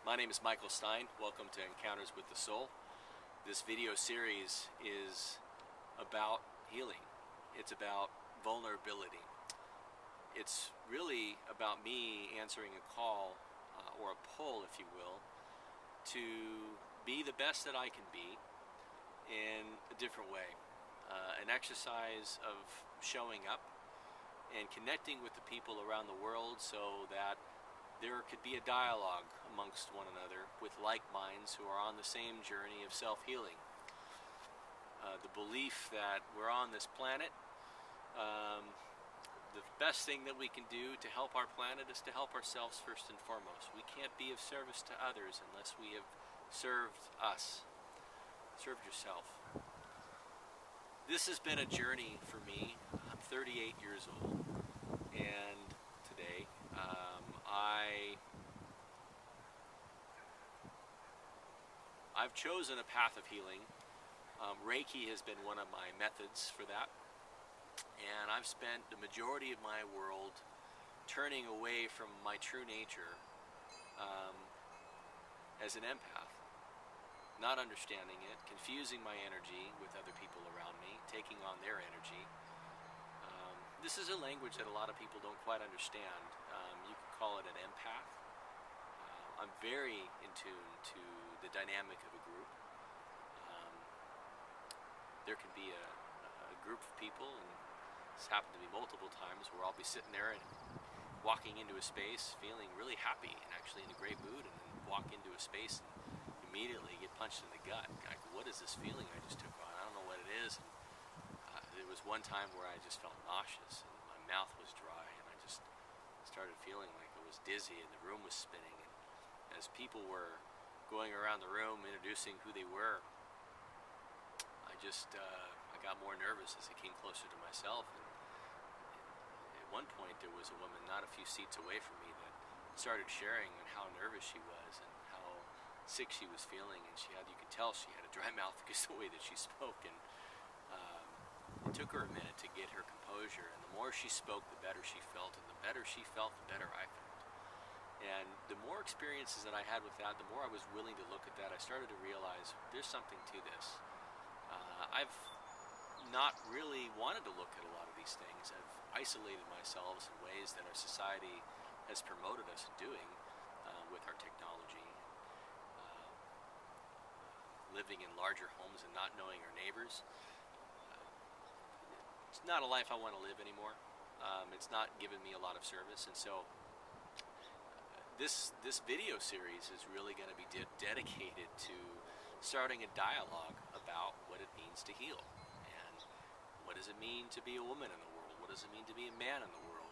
My name is Michael Stein. Welcome to Encounters with the Soul. This video series is about healing. It's about vulnerability. It's really about me answering a call, or a pull, if you will, to be the best that I can be in a different way. An exercise of showing up and connecting with the people around the world so that there could be a dialogue amongst one another with like minds who are on the same journey of self-healing. The belief that we're on this planet, the best thing that we can do to help our planet is to help ourselves first and foremost. We can't be of service to others unless we have served us, served yourself. This has been a journey for me. I'm 38 years old, and today I've chosen a path of healing. Reiki has been one of my methods for that, and I've spent the majority of my world turning away from my true nature as an empath, not understanding it, confusing my energy with other people around me, taking on their energy. This is a language that a lot of people don't quite understand. You could call it an empath. I'm very in tune to the dynamic of a group. There can be a group of people, and it's happened to me multiple times, where I'll be sitting there and walking into a space feeling really happy and actually in a great mood, and then walk into a space and immediately get punched in the gut. Like, what is this feeling I just took on? I don't know what it is. And there was one time where I just felt nauseous and my mouth was dry, and I just started feeling like I was dizzy and the room was spinning. And as people were going around the room introducing who they were, I got more nervous as I came closer to myself. And at one point there was a woman not a few seats away from me that started sharing on how nervous she was and how sick she was feeling, and you could tell she had a dry mouth because of the way that she spoke. And it took her a minute to get her composure, and the more she spoke, the better she felt, and the better she felt, the better I felt. And the more experiences that I had with that, the more I was willing to look at that, I started to realize there's something to this. I've not really wanted to look at a lot of these things. I've isolated myself in ways that our society has promoted us doing with our technology, living in larger homes and not knowing our neighbors. It's not a life I want to live anymore. It's not given me a lot of service, and so this video series is really going to be dedicated to starting a dialogue about what it means to heal, and what does it mean to be a woman in the world, what does it mean to be a man in the world,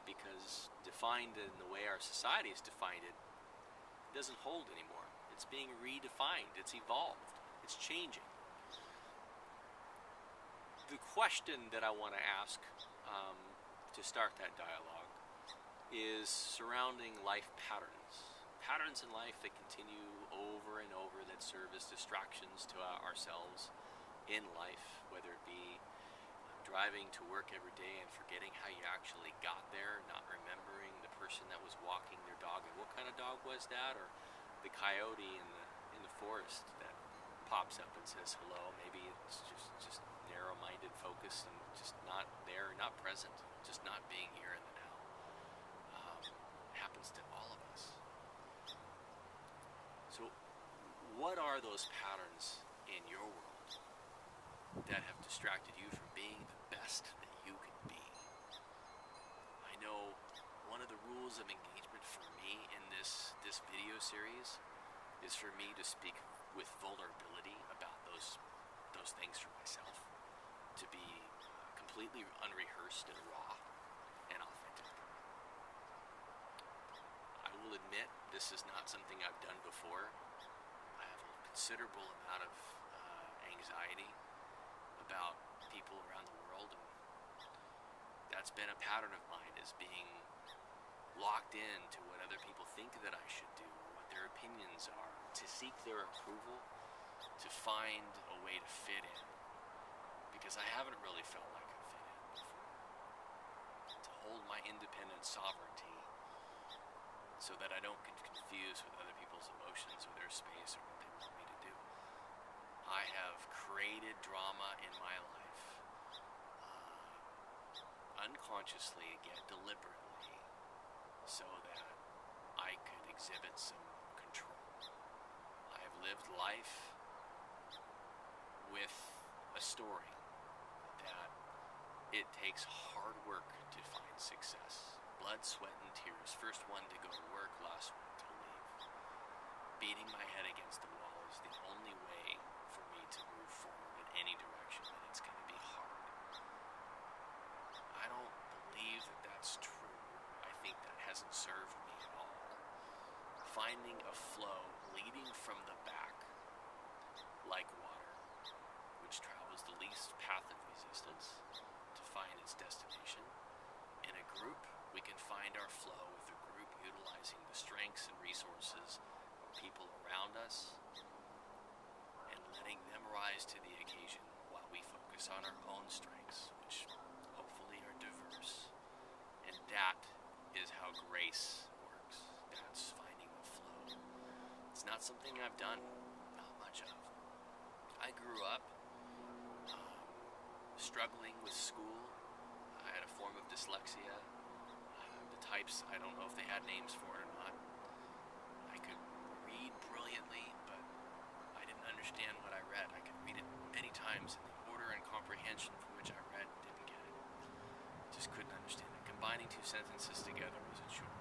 because defined in the way our society has defined it, it doesn't hold anymore. It's being redefined, it's evolved, it's changing. The question that I want to ask to start that dialogue is surrounding life patterns. Patterns in life that continue over and over, that serve as distractions to ourselves in life, whether it be driving to work every day and forgetting how you actually got there, not remembering the person that was walking their dog and what kind of dog was that, or the coyote in the forest that pops up and says hello. Maybe it's just narrow-minded, focused, and just not there, not present, just not being here in the now. It happens to all of us. So what are those patterns in your world that have distracted you from being the best that you can be? I know one of the rules of engagement for me in this video series is for me to speak with vulnerability about those things for myself, to be completely unrehearsed and raw and authentic. I will admit this is not something I've done before. I have a considerable amount of anxiety about people around the world, and that's been a pattern of mine, is being locked into what other people think that I should do, what their opinions are, to seek their approval, to find a way to fit in, because I haven't really felt like I fit in before. To hold my independent sovereignty so that I don't get confused with other people's emotions or their space or what they want me to do. I have created drama in my life, unconsciously, again, deliberately, so that I could exhibit some control. I have lived life with a story that it takes hard work to find success. Blood, sweat, and tears. First one to go to work, last one to leave. Beating my head against the wall is the only way for me to move forward in any direction, and it's going to be hard. I don't believe that that's true. I think that hasn't served me at all. Finding a flow leading from the back, like water, which travels the least path of resistance to find its destination. In a group, we can find our flow with a group utilizing the strengths and resources of people around us and letting them rise to the occasion while we focus on our own strengths, which hopefully are diverse. And that is how grace works. That's finding the flow. It's not something I've done, not much of. I grew up struggling with school. I had a form of dyslexia. The types, I don't know if they had names for it or not. I could read brilliantly, but I didn't understand what I read. I could read it many times, and the order and comprehension for which I read didn't get it. Just couldn't understand it. Combining two sentences together was a chore.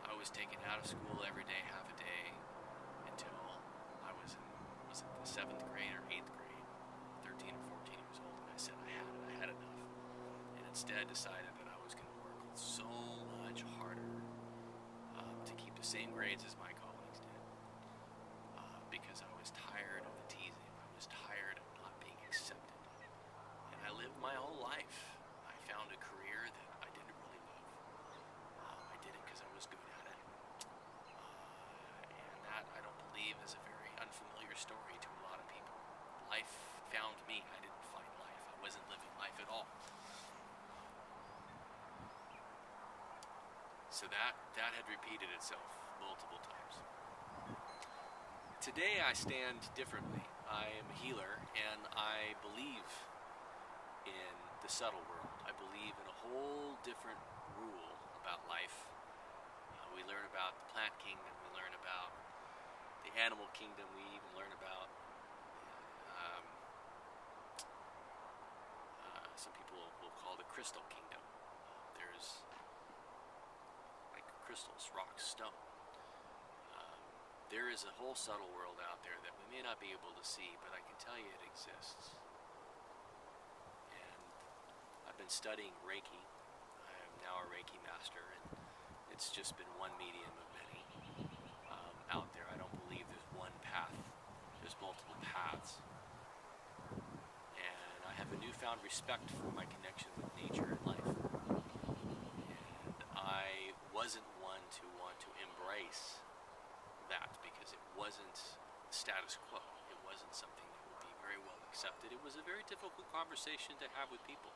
I was taken out of school every day, half a day, until I was in the 7th grade or 8th grade, 13 or 14 years old, and I said I had enough, and instead decided that I was going to work so much harder to keep the same grades as my colleagues did, because I was tired of the teasing. I was tired of not being accepted, and I lived my whole life. I found a career that I didn't really love. I did it because I was good at it, and that, I don't believe, is a very unfamiliar story to a lot of people. Life found me. I didn't find life. I wasn't living life at all. So that had repeated itself multiple times. Today I stand differently. I am a healer, and I believe in the subtle world. I believe in a whole different rule about life. We learn about the plant kingdom. We learn about the animal kingdom. We even learn about some people will call the crystal kingdom. There's like crystals, rocks, stone. There is a whole subtle world out there that we may not be able to see, but I can tell you it exists. And I've been studying Reiki. I am now a Reiki master, and it's just been one medium of many out there. I don't believe there's one path. There's multiple paths. And I have a newfound respect for my connection with nature and life. And I wasn't one to want to embrace that because it wasn't status quo. It wasn't something that would be very well accepted. It was a very difficult conversation to have with people.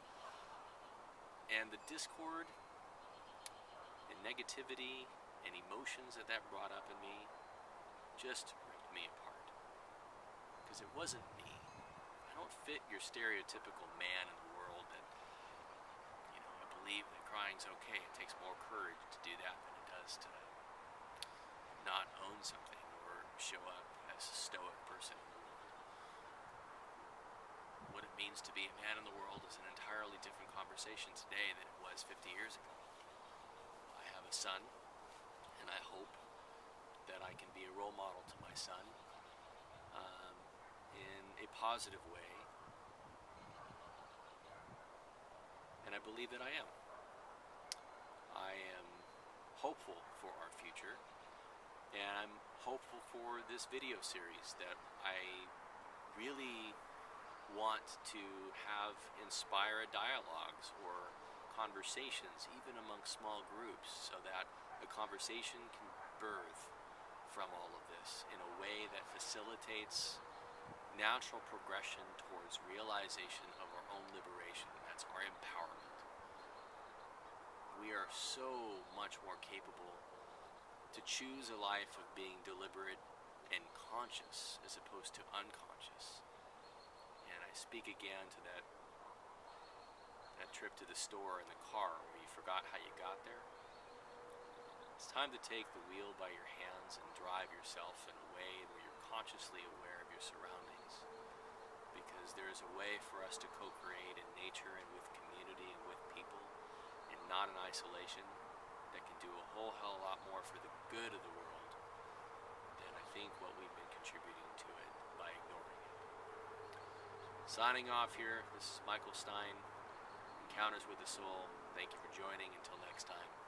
And the discord and negativity and emotions that brought up in me just ripped me apart. Because it wasn't me. I don't fit your stereotypical man in the world that, I believe that crying's okay. It takes more courage to do that than it does to not own something or show up as a stoic person in the world. What it means to be a man in the world is an entirely different conversation today than it was 50 years ago. I have a son, and I hope that I can be a role model to my son in a positive way, and I believe that I am. I am hopeful for our future, and I'm hopeful for this video series that I really want to have inspire dialogues or conversations, even among small groups, so that a conversation can birth from all of this in a way that facilitates natural progression towards realization of our own liberation. That's our empowerment. We are so much more capable to choose a life of being deliberate and conscious as opposed to unconscious. And I speak again to that trip to the store in the car where you forgot how you got there. It's time to take the wheel by your hands and drive yourself in a way where you're consciously aware of your surroundings. Because there is a way for us to co-create in nature and with community and with people, and not in isolation, that can do a whole hell of a lot more for the good of the world than I think what we've been contributing to it by ignoring it. Signing off here, this is Michael Stein, Encounters with the Soul. Thank you for joining. Until next time.